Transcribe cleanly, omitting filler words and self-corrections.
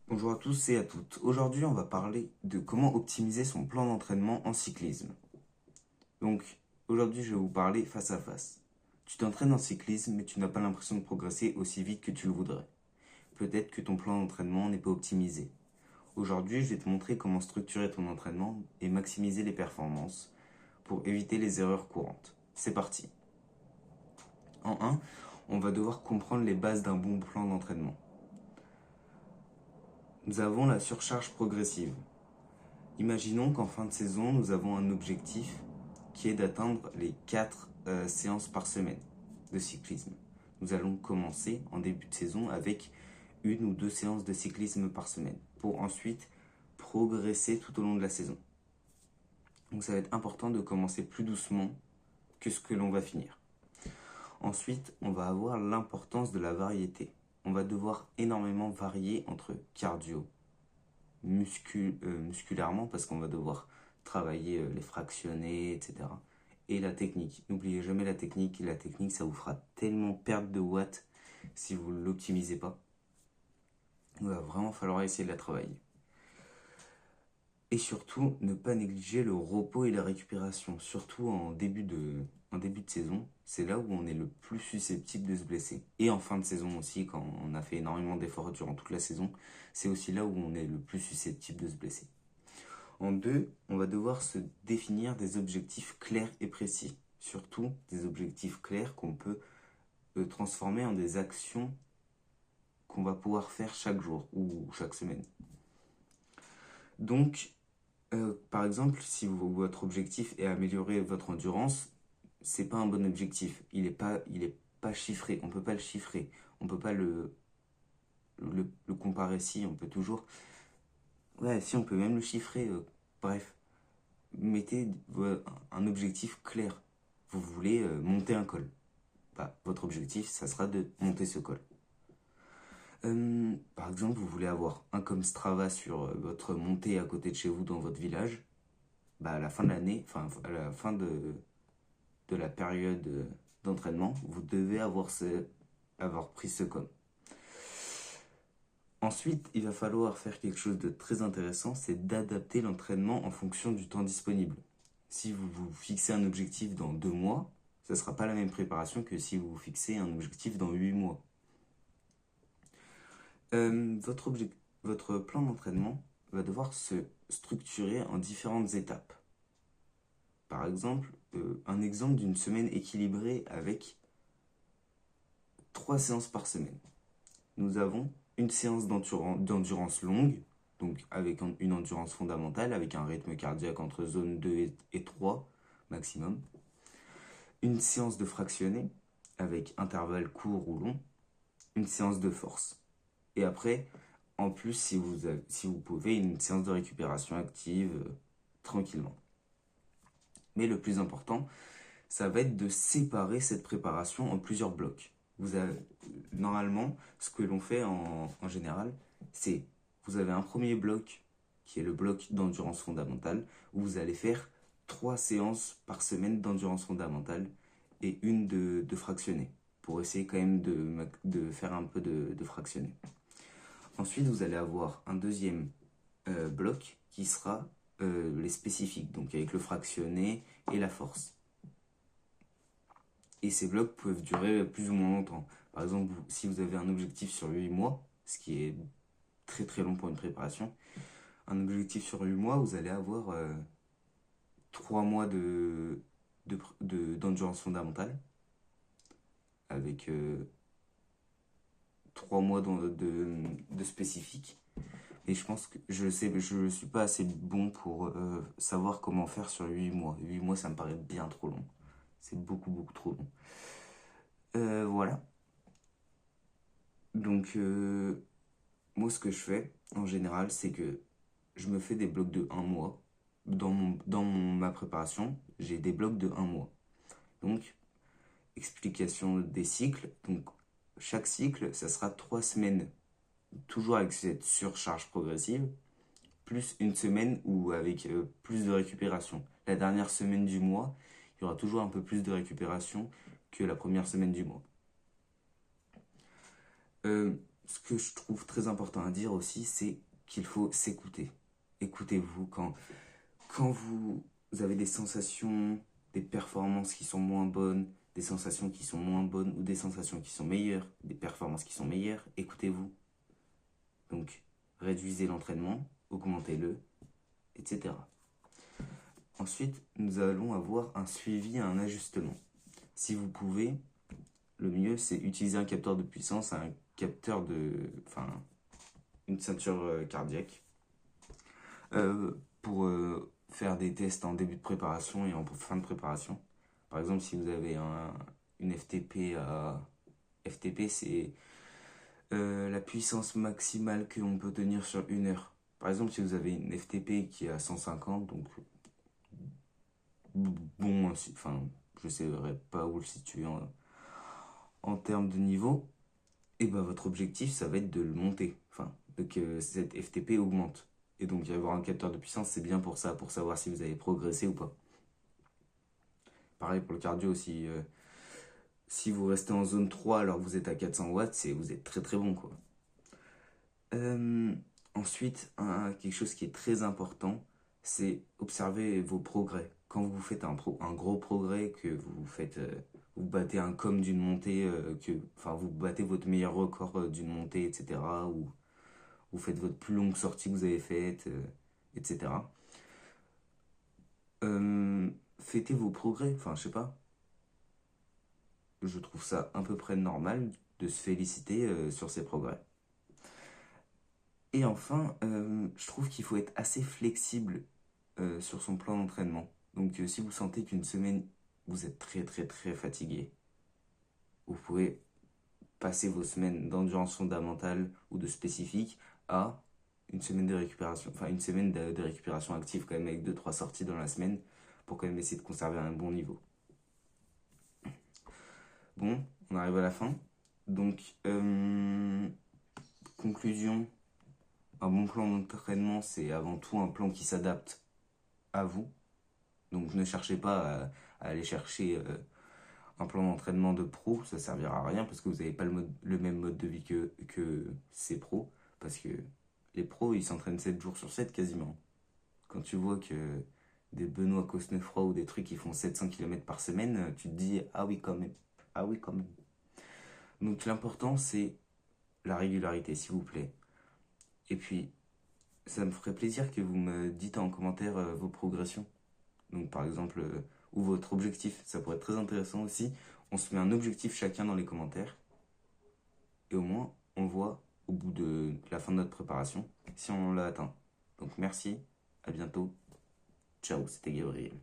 Bonjour à tous et à toutes. Aujourd'hui, on va parler de comment optimiser son plan d'entraînement en cyclisme. Donc, aujourd'hui, je vais vous parler face à face. Tu t'entraînes en cyclisme, mais tu n'as pas l'impression de progresser aussi vite que tu le voudrais. Peut-être que ton plan d'entraînement n'est pas optimisé. Aujourd'hui, je vais te montrer comment structurer ton entraînement et maximiser les performances pour éviter les erreurs courantes. C'est parti. En 1, on va devoir comprendre les bases d'un bon plan d'entraînement. Nous avons la surcharge progressive. Imaginons qu'en fin de saison, nous avons un objectif qui est d'atteindre les 4 séances par semaine de cyclisme. Nous allons commencer en début de saison avec 1 ou 2 séances de cyclisme par semaine pour ensuite progresser tout au long de la saison. Donc ça va être important de commencer plus doucement que ce que l'on va finir. Ensuite, on va avoir l'importance de la variété. On va devoir énormément varier entre cardio, musculairement parce qu'on va devoir travailler les fractionnés, etc. Et la technique. N'oubliez jamais la technique. La technique, ça vous fera tellement perdre de watts si vous ne l'optimisez pas. Il va vraiment falloir essayer de la travailler. Et surtout, ne pas négliger le repos et la récupération. Surtout en début de saison, c'est là où on est le plus susceptible de se blesser. Et en fin de saison aussi, quand on a fait énormément d'efforts durant toute la saison, c'est aussi là où on est le plus susceptible de se blesser. En 2, on va devoir se définir des objectifs clairs et précis. Surtout des objectifs clairs qu'on peut transformer en des actions qu'on va pouvoir faire chaque jour ou chaque semaine. Donc, par exemple, si votre objectif est améliorer votre endurance, c'est pas un bon objectif. Il est pas chiffré. On peut pas le chiffrer. On peut pas le comparer. Si, on peut toujours. Ouais, si, on peut même le chiffrer. Bref, mettez un objectif clair. Vous voulez monter un col. Bah, votre objectif, ça sera de monter ce col. Par exemple, vous voulez avoir un comme Strava sur votre montée à côté de chez vous dans votre village. Bah, à la fin de l'année, enfin à la fin de la période d'entraînement, vous devez avoir pris ce com. Ensuite, il va falloir faire quelque chose de très intéressant, c'est d'adapter l'entraînement en fonction du temps disponible. Si vous vous fixez un objectif dans 2 mois, ce ne sera pas la même préparation que si vous vous fixez un objectif dans 8 mois. Votre plan d'entraînement va devoir se structurer en différentes étapes. Par exemple, un exemple d'une semaine équilibrée avec 3 séances par semaine. Nous avons une séance d'endurance longue, donc avec une endurance fondamentale, avec un rythme cardiaque entre zone 2 et 3 maximum. Une séance de fractionné, avec intervalle court ou long. Une séance de force. Et après, en plus, si vous pouvez, une séance de récupération active tranquillement. Mais le plus important, ça va être de séparer cette préparation en plusieurs blocs. Normalement, ce que l'on fait en général, c'est vous avez un premier bloc qui est le bloc d'endurance fondamentale où vous allez faire 3 séances par semaine d'endurance fondamentale et une de fractionné pour essayer quand même de faire un peu de fractionné. Ensuite, vous allez avoir un deuxième bloc qui sera les spécifiques, donc avec le fractionné et la force. Et ces blocs peuvent durer plus ou moins longtemps. Par exemple, si vous avez un objectif sur 8 mois, ce qui est très très long pour une préparation, un objectif sur 8 mois, vous allez avoir 3 mois d'endurance fondamentale, avec 3 mois de spécifique. Et je pense que je ne suis pas assez bon pour savoir comment faire sur 8 mois. 8 mois, ça me paraît bien trop long. C'est beaucoup, beaucoup trop long. Voilà. Donc, moi, ce que je fais, en général, c'est que je me fais des blocs de 1 mois. Dans ma préparation, j'ai des blocs de 1 mois. Donc, explication des cycles. Donc, chaque cycle, ça sera 3 semaines, toujours avec cette surcharge progressive, plus une semaine où avec plus de récupération. La dernière semaine du mois, il y aura toujours un peu plus de récupération que la première semaine du mois. ce que je trouve très important à dire aussi, c'est qu'il faut s'écouter. Écoutez-vous quand vous avez des sensations, des performances qui sont moins bonnes, des sensations qui sont moins bonnes ou des sensations qui sont meilleures, des performances qui sont meilleures, écoutez-vous. Donc, réduisez l'entraînement, augmentez-le, etc. Ensuite, nous allons avoir un suivi et un ajustement. Si vous pouvez, le mieux c'est utiliser un capteur de puissance, un capteur enfin, une ceinture cardiaque pour faire des tests en début de préparation et en fin de préparation. Par exemple, si vous avez une FTP FTP, c'est la puissance maximale que l'on peut tenir sur une heure. Par exemple, si vous avez une FTP qui est à 150, donc bon, enfin, je ne saurais pas où le situer en termes de niveau, et ben votre objectif, ça va être de le monter, enfin, que cette FTP augmente. Et donc, avoir un capteur de puissance, c'est bien pour ça, pour savoir si vous avez progressé ou pas. Pareil pour le cardio aussi. Si vous restez en zone 3 alors que vous êtes à 400 watts, vous êtes très très bon, quoi. Euh, Ensuite, quelque chose qui est très important, c'est observer vos progrès. Quand vous faites un gros progrès, que vous faites, vous battez un com d'une montée, enfin vous battez votre meilleur record d'une montée, etc. Ou vous faites votre plus longue sortie que vous avez faite, etc. Fêtez vos progrès, enfin je sais pas. Je trouve ça à peu près normal de se féliciter sur ses progrès. Et enfin, je trouve qu'il faut être assez flexible sur son plan d'entraînement. Donc si vous sentez qu'une semaine, vous êtes très très très fatigué, vous pouvez passer vos semaines d'endurance fondamentale ou de spécifique à une semaine de récupération, enfin une semaine de récupération active quand même avec deux trois sorties dans la semaine pour quand même essayer de conserver un bon niveau. Bon, on arrive à la fin. Donc, conclusion, un bon plan d'entraînement, c'est avant tout un plan qui s'adapte à vous. Donc ne cherchez pas à aller chercher un plan d'entraînement de pro, ça servira à rien parce que vous n'avez pas le même mode de vie que ces pros. Parce que les pros, ils s'entraînent 7 jours sur 7 quasiment. Quand tu vois que des Benoît Cosnefroy ou des trucs qui font 700 km par semaine, tu te dis ah oui quand même. Ah oui quand même. Donc l'important c'est la régularité s'il vous plaît. Et puis ça me ferait plaisir que vous me dites en commentaire vos progressions. Donc par exemple, ou votre objectif, ça pourrait être très intéressant aussi. On se met un objectif chacun dans les commentaires. Et au moins, on voit au bout de la fin de notre préparation si on l'a atteint. Donc merci, à bientôt. Ciao, c'était Gabriel.